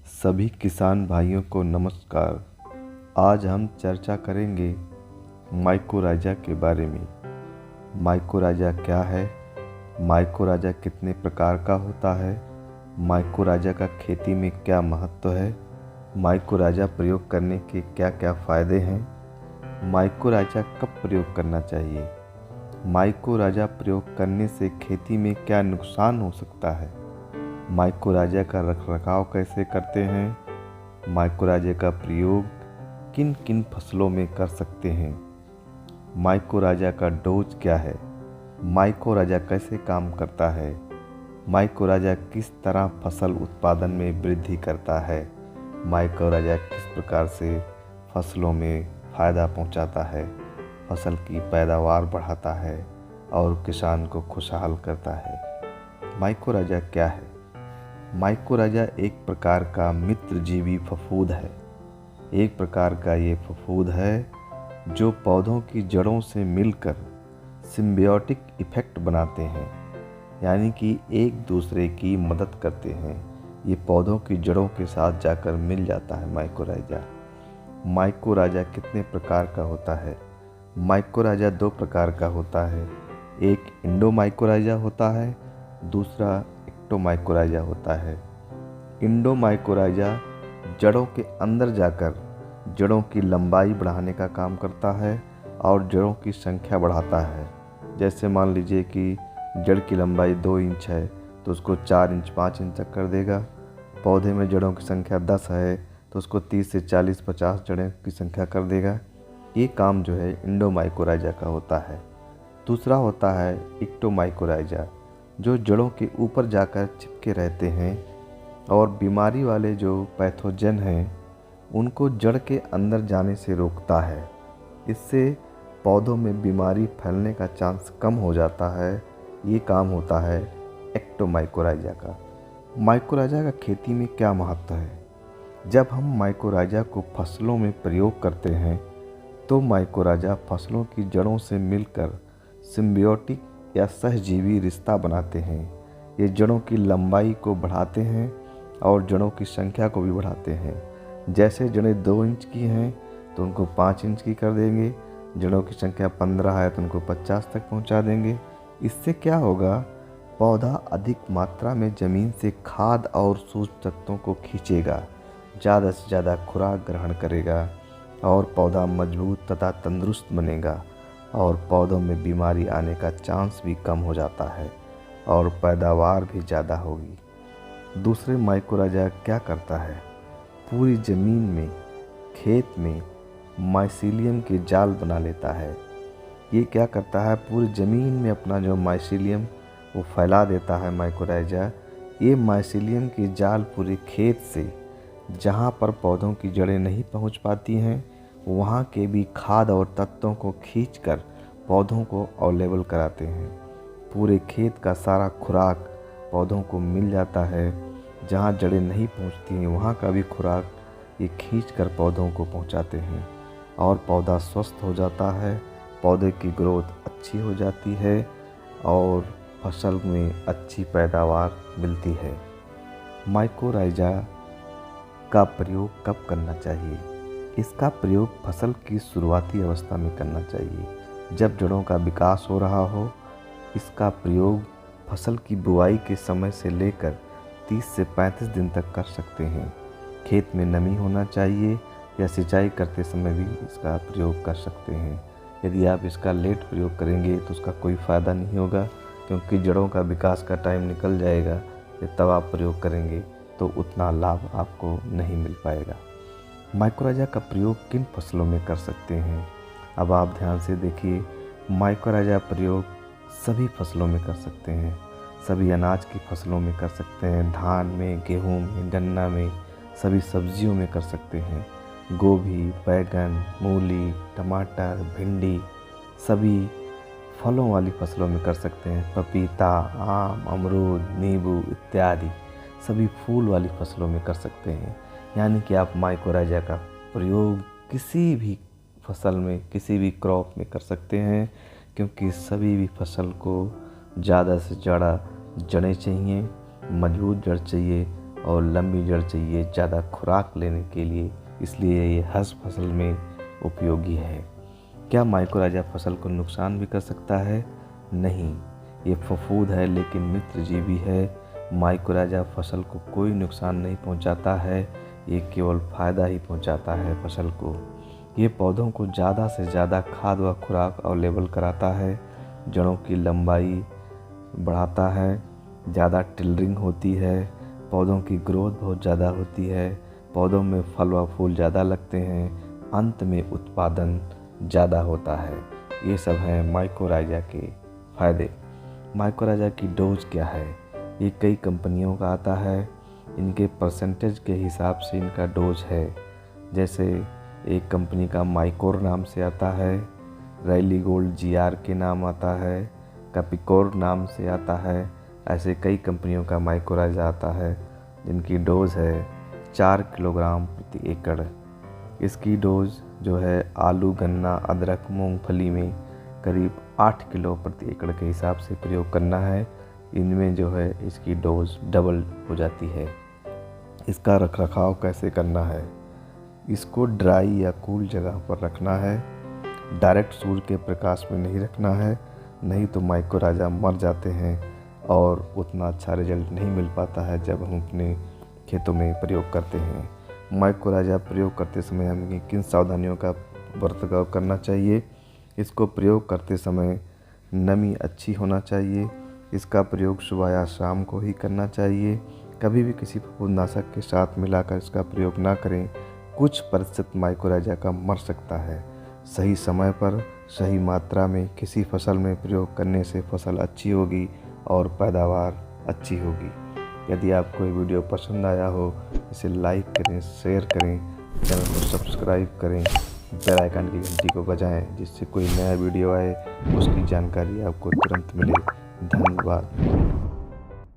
सभी किसान भाइयों को नमस्कार। आज हम चर्चा करेंगे माइकोराजा के बारे में। माइकोराजा क्या है, माइकोराजा कितने प्रकार का होता है, माइकोराजा का खेती में क्या महत्व है, माइकोराजा प्रयोग करने के क्या क्या फ़ायदे हैं, माइकोराजा कब प्रयोग करना चाहिए, माइकोराजा प्रयोग करने से खेती में क्या नुकसान हो सकता है, माइकोराजा का रखरखाव कैसे करते हैं, माइकोराजा का प्रयोग किन किन फसलों में कर सकते हैं, माइकोराजा का डोज क्या है, माइकोराजा कैसे काम करता है, माइकोराजा किस तरह फसल उत्पादन में वृद्धि करता है, माइकोराजा किस प्रकार से फसलों में फ़ायदा पहुंचाता है, फसल की पैदावार बढ़ाता है और किसान को खुशहाल करता है। माइकोराजा क्या है? माइकोराजा एक प्रकार का मित्रजीवी फफूंद है। एक प्रकार का ये फफूंद है जो पौधों की जड़ों से मिलकर सिम्बियोटिक इफ़ेक्ट बनाते हैं, यानी कि एक दूसरे की मदद करते हैं। ये पौधों की जड़ों के साथ जाकर मिल जाता है माइकोराजा। माइकोराजा कितने प्रकार का होता है? माइकोराजा दो प्रकार का होता है। एक इंडोमाइकोराजा होता है, दूसरा एक्टोमाइकोराजा होता है। इंडोमाइकोराजा जड़ों के अंदर जाकर जड़ों की लंबाई बढ़ाने का काम करता है और जड़ों की संख्या बढ़ाता है। जैसे मान लीजिए कि जड़ की लंबाई 2 इंच है तो उसको 4 इंच 5 इंच तक कर देगा। पौधे में जड़ों की संख्या 10 है तो उसको 30 से 40 50 जड़ों की संख्या कर देगा। ये काम जो है इंडोमाइकोराजा का होता है। दूसरा होता है एक्टोमाइकोराजा, जो जड़ों के ऊपर जाकर चिपके रहते हैं और बीमारी वाले जो पैथोजन हैं उनको जड़ के अंदर जाने से रोकता है। इससे पौधों में बीमारी फैलने का चांस कम हो जाता है। ये काम होता है एक्टोमाइकोराजा का। माइकोराजा का खेती में क्या महत्व है? जब हम माइकोराजा को फसलों में प्रयोग करते हैं तो माइकोराजा फसलों की जड़ों से मिलकर सिम्बियोटिक या सहजीवी रिश्ता बनाते हैं। ये जड़ों की लंबाई को बढ़ाते हैं और जड़ों की संख्या को भी बढ़ाते हैं। जैसे जड़ें 2 इंच की हैं तो उनको 5 इंच की कर देंगे, जड़ों की संख्या 15 है तो उनको 50 तक पहुंचा देंगे। इससे क्या होगा? पौधा अधिक मात्रा में ज़मीन से खाद और सूक्ष्म तत्वों को खींचेगा, ज़्यादा से ज़्यादा खुराक ग्रहण करेगा और पौधा मजबूत तथा तंदुरुस्त बनेगा और पौधों में बीमारी आने का चांस भी कम हो जाता है और पैदावार भी ज़्यादा होगी। दूसरे माइकोराजा क्या करता है? पूरी ज़मीन में, खेत में माइसीलियम के जाल बना लेता है। ये क्या करता है? पूरी ज़मीन में अपना जो माइसीलियम वो फैला देता है माइकोराजा। ये माइसीलियम के जाल पूरे खेत से, जहाँ पर पौधों की जड़ें नहीं पहुँच पाती हैं, वहाँ के भी खाद और तत्वों को खींचकर पौधों को अवेलेबल कराते हैं। पूरे खेत का सारा खुराक पौधों को मिल जाता है। जहाँ जड़ें नहीं पहुँचती हैं वहाँ का भी खुराक ये खींचकर पौधों को पहुँचाते हैं और पौधा स्वस्थ हो जाता है, पौधे की ग्रोथ अच्छी हो जाती है और फसल में अच्छी पैदावार मिलती है। माइकोराजा का प्रयोग कब करना चाहिए? इसका प्रयोग फसल की शुरुआती अवस्था में करना चाहिए, जब जड़ों का विकास हो रहा हो। इसका प्रयोग फसल की बुआई के समय से लेकर 30 से 35 दिन तक कर सकते हैं। खेत में नमी होना चाहिए या सिंचाई करते समय भी इसका प्रयोग कर सकते हैं। यदि आप इसका लेट प्रयोग करेंगे तो उसका कोई फ़ायदा नहीं होगा, क्योंकि जड़ों का विकास का टाइम निकल जाएगा। तब आप प्रयोग करेंगे तो उतना लाभ आपको नहीं मिल पाएगा। माइकोराजा का प्रयोग किन फसलों में कर सकते हैं? अब आप ध्यान से देखिए। माइकोराजा प्रयोग सभी फसलों में कर सकते हैं। सभी अनाज की फसलों में कर सकते हैं, धान में, गेहूं में, गन्ना में, सभी सब्जियों में कर सकते हैं। गोभी, बैगन, मूली, टमाटर, भिंडी, सभी फलों वाली फसलों में कर सकते हैं। पपीता, आम, अमरूद, नींबू इत्यादि सभी फूल वाली फसलों में कर सकते हैं। यानी कि आप माइकोराजा का प्रयोग किसी भी फसल में, किसी भी क्रॉप में कर सकते हैं, क्योंकि सभी भी फसल को ज़्यादा से ज़्यादा जड़ें चाहिए, मजबूत जड़ चाहिए और लंबी जड़ चाहिए ज़्यादा खुराक लेने के लिए, इसलिए ये हर फसल में उपयोगी है। क्या माइकोराजा फसल को नुकसान भी कर सकता है? नहीं, ये फफूंद है लेकिन मित्रजीवी है। माइकोराजा फसल को कोई नुकसान नहीं पहुंचाता है, ये केवल फ़ायदा ही पहुंचाता है फसल को। ये पौधों को ज़्यादा से ज़्यादा खाद व खुराक अवेलेबल कराता है, जड़ों की लंबाई बढ़ाता है, ज़्यादा टिलरिंग होती है, पौधों की ग्रोथ बहुत ज़्यादा होती है, पौधों में फल व फूल ज़्यादा लगते हैं, अंत में उत्पादन ज़्यादा होता है। ये सब हैं माइकोराजा के फ़ायदे। माइकोराजा की डोज क्या है? ये कई कंपनियों का आता है, इनके परसेंटेज के हिसाब से इनका डोज है। जैसे एक कंपनी का माइकोर नाम से आता है, रैली गोल्ड GR के नाम आता है, कैपिकोर नाम से आता है। ऐसे कई कंपनियों का माइकोराजा आता है जिनकी डोज है 4 किलोग्राम प्रति एकड़। इसकी डोज जो है आलू, गन्ना, अदरक, मूंगफली में करीब 8 किलो प्रति एकड़ के हिसाब से प्रयोग करना है। इनमें जो है इसकी डोज डबल हो जाती है। इसका रखरखाव कैसे करना है? इसको ड्राई या कूल जगह पर रखना है, डायरेक्ट सूर्य के प्रकाश में नहीं रखना है, नहीं तो माइकोराजा मर जाते हैं और उतना अच्छा रिजल्ट नहीं मिल पाता है जब हम अपने खेतों में प्रयोग करते हैं। माइकोराजा प्रयोग करते समय हमें किन सावधानियों का बर्ताव करना चाहिए? इसको प्रयोग करते समय नमी अच्छी होना चाहिए। इसका प्रयोग सुबह या शाम को ही करना चाहिए। कभी भी किसी फफूंदनाशक के साथ मिलाकर इसका प्रयोग ना करें। कुछ प्रतिशत माइकोराजा का मर सकता है। सही समय पर सही मात्रा में किसी फसल में प्रयोग करने से फसल अच्छी होगी और पैदावार अच्छी होगी। यदि आपको ये वीडियो पसंद आया हो, इसे लाइक करें, शेयर करें, चैनल को सब्सक्राइब करें, बेल आइकन की घंटी को बजाएं, जिससे कोई नया वीडियो आए उसकी जानकारी आपको तुरंत मिले। धन्यवाद।